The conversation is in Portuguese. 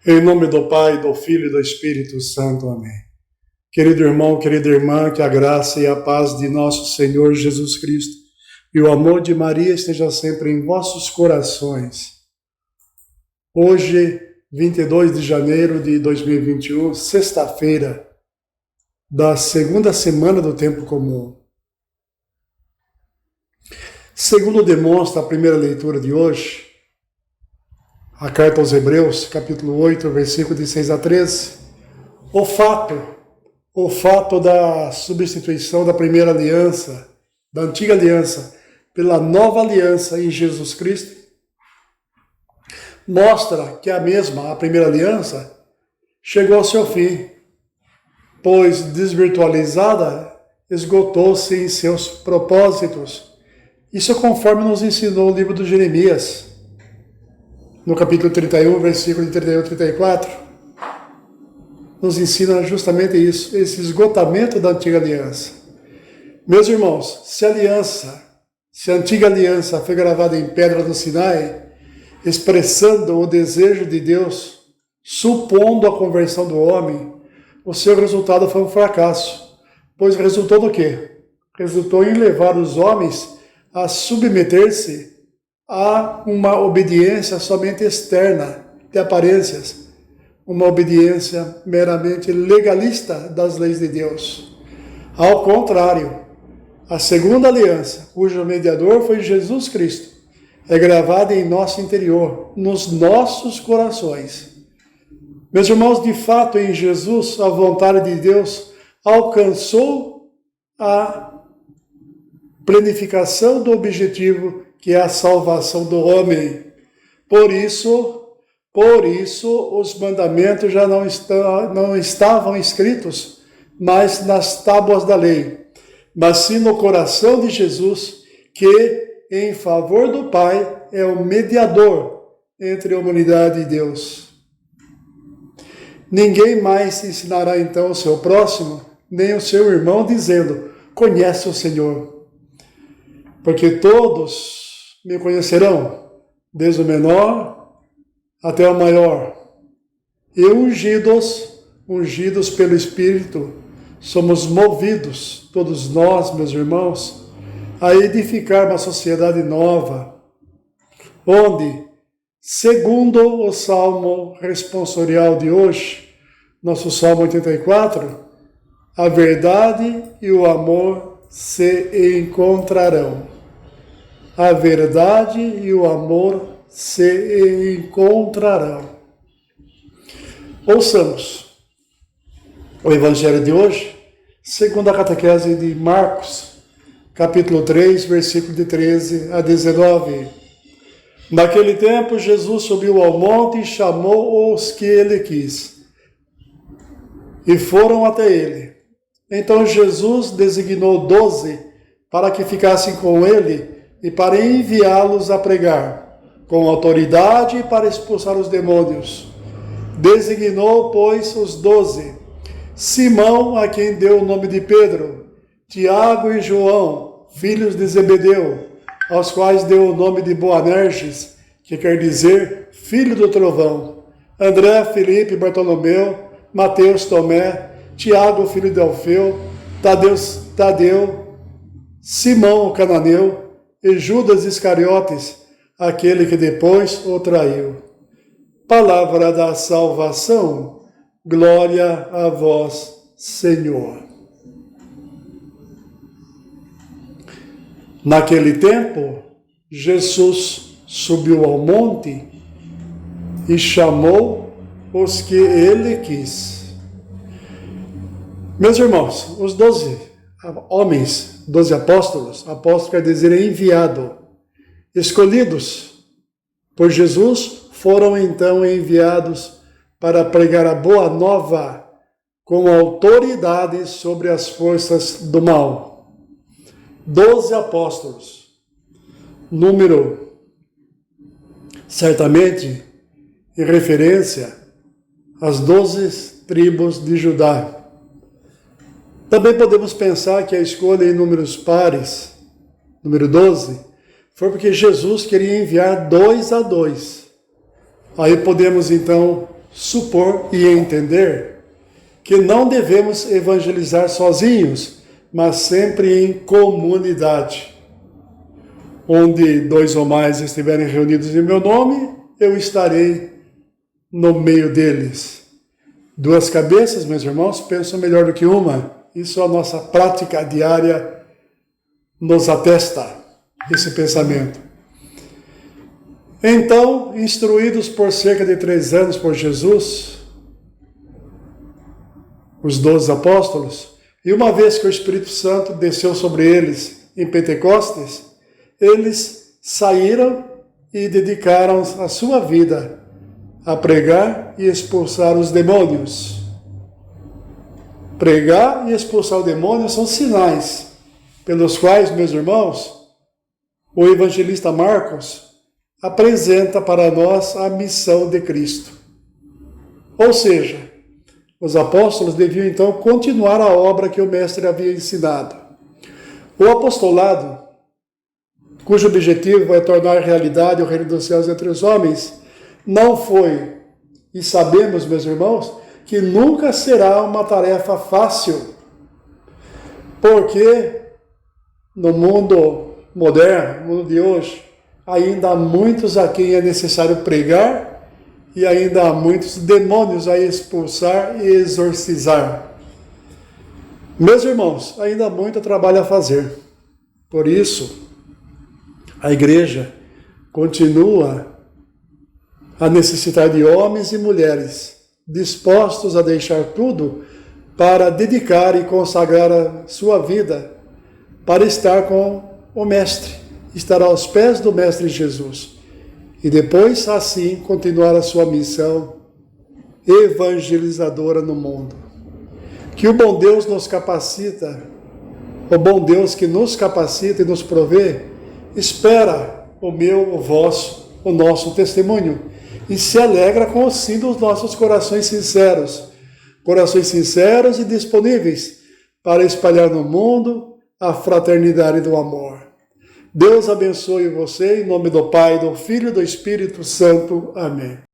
Em nome do Pai, do Filho e do Espírito Santo. Amém. Querido irmão, querida irmã, que a graça e a paz de nosso Senhor Jesus Cristo e o amor de Maria esteja sempre em vossos corações. Hoje, 22 de janeiro de 2021, sexta-feira da segunda semana do tempo comum. Segundo demonstra a primeira leitura de hoje, a carta aos Hebreus, capítulo 8, versículo de 6 a 13, o fato da substituição da primeira aliança, da antiga aliança, pela nova aliança em Jesus Cristo, mostra que a primeira aliança, chegou ao seu fim, pois desvirtualizada, esgotou-se em seus propósitos. Isso conforme nos ensinou o livro de Jeremias, no capítulo 31, versículo de 31 a 34, nos ensina justamente isso, esse esgotamento da antiga aliança. Meus irmãos, se a antiga aliança foi gravada em pedra no Sinai, expressando o desejo de Deus, supondo a conversão do homem, o seu resultado foi um fracasso. Pois resultou do quê? Resultou em levar os homens a submeter-se a uma obediência somente externa, de aparências, uma obediência meramente legalista das leis de Deus. Ao contrário, a segunda aliança, cujo mediador foi Jesus Cristo, é gravada em nosso interior, nos nossos corações. Meus irmãos, de fato, em Jesus, a vontade de Deus alcançou a planificação do objetivo, que é a salvação do homem. Por isso, os mandamentos já não estavam escritos, mas nas tábuas da lei, mas sim no coração de Jesus, que, em favor do Pai, é o mediador entre a humanidade e Deus. Ninguém mais ensinará então o seu próximo, nem o seu irmão, dizendo: conhece o Senhor. Porque todos me conhecerão, desde o menor até o maior. E ungidos pelo Espírito, somos movidos, todos nós, meus irmãos, a edificar uma sociedade nova, onde, segundo o Salmo responsorial de hoje, nosso Salmo 84, a verdade e o amor se encontrarão. A verdade e o amor se encontrarão. Ouçamos o Evangelho de hoje, segundo a catequese de Marcos, capítulo 3, versículo de 13 a 19. Naquele tempo, Jesus subiu ao monte e chamou os que ele quis, e foram até ele. Então Jesus designou 12 para que ficassem com ele e para enviá-los a pregar, com autoridade para expulsar os demônios. Designou, pois, os 12, Simão, a quem deu o nome de Pedro, Tiago e João, filhos de Zebedeu, aos quais deu o nome de Boanerges, que quer dizer filho do trovão, André, Filipe, Bartolomeu, Mateus, Tomé, Tiago, filho de Alfeu, Tadeu, Simão, o cananeu, e Judas Iscariotes, aquele que depois o traiu. Palavra da salvação, glória a vós, Senhor. Naquele tempo, Jesus subiu ao monte e chamou os que ele quis. Meus irmãos, os 12 homens, 12 apóstolos quer dizer enviado, escolhidos por Jesus, foram então enviados para pregar a boa nova com autoridade sobre as forças do mal. 12 apóstolos, número certamente em referência às 12 tribos de Judá. Também podemos pensar que a escolha em números pares, número 12, foi porque Jesus queria enviar 2 a 2. Aí podemos então supor e entender que não devemos evangelizar sozinhos, mas sempre em comunidade. Onde 2 ou mais estiverem reunidos em meu nome, eu estarei no meio deles. 2 cabeças, meus irmãos, pensam melhor do que uma. Isso a nossa prática diária nos atesta, esse pensamento. Então, instruídos por cerca de 3 anos por Jesus, os 12 apóstolos, e uma vez que o Espírito Santo desceu sobre eles em Pentecostes, eles saíram e dedicaram a sua vida a pregar e expulsar os demônios. Pregar e expulsar o demônio são sinais pelos quais, meus irmãos, o evangelista Marcos apresenta para nós a missão de Cristo. Ou seja, os apóstolos deviam então continuar a obra que o Mestre havia ensinado. O apostolado, cujo objetivo é tornar realidade o reino dos céus entre os homens, não foi, e sabemos, meus irmãos, que nunca será uma tarefa fácil, porque no mundo moderno, no mundo de hoje, ainda há muitos a quem é necessário pregar e ainda há muitos demônios a expulsar e exorcizar. Meus irmãos, ainda há muito trabalho a fazer. Por isso, a igreja continua a necessitar de homens e mulheres dispostos a deixar tudo para dedicar e consagrar a sua vida para estar com o Mestre, estar aos pés do Mestre Jesus e depois, assim, continuar a sua missão evangelizadora no mundo. Que o bom Deus nos capacita, o bom Deus que nos capacita e nos provê, espera o meu, o vosso, o nosso testemunho e se alegra com o sim dos nossos corações sinceros e disponíveis para espalhar no mundo a fraternidade do amor. Deus abençoe você, em nome do Pai, do Filho e do Espírito Santo. Amém.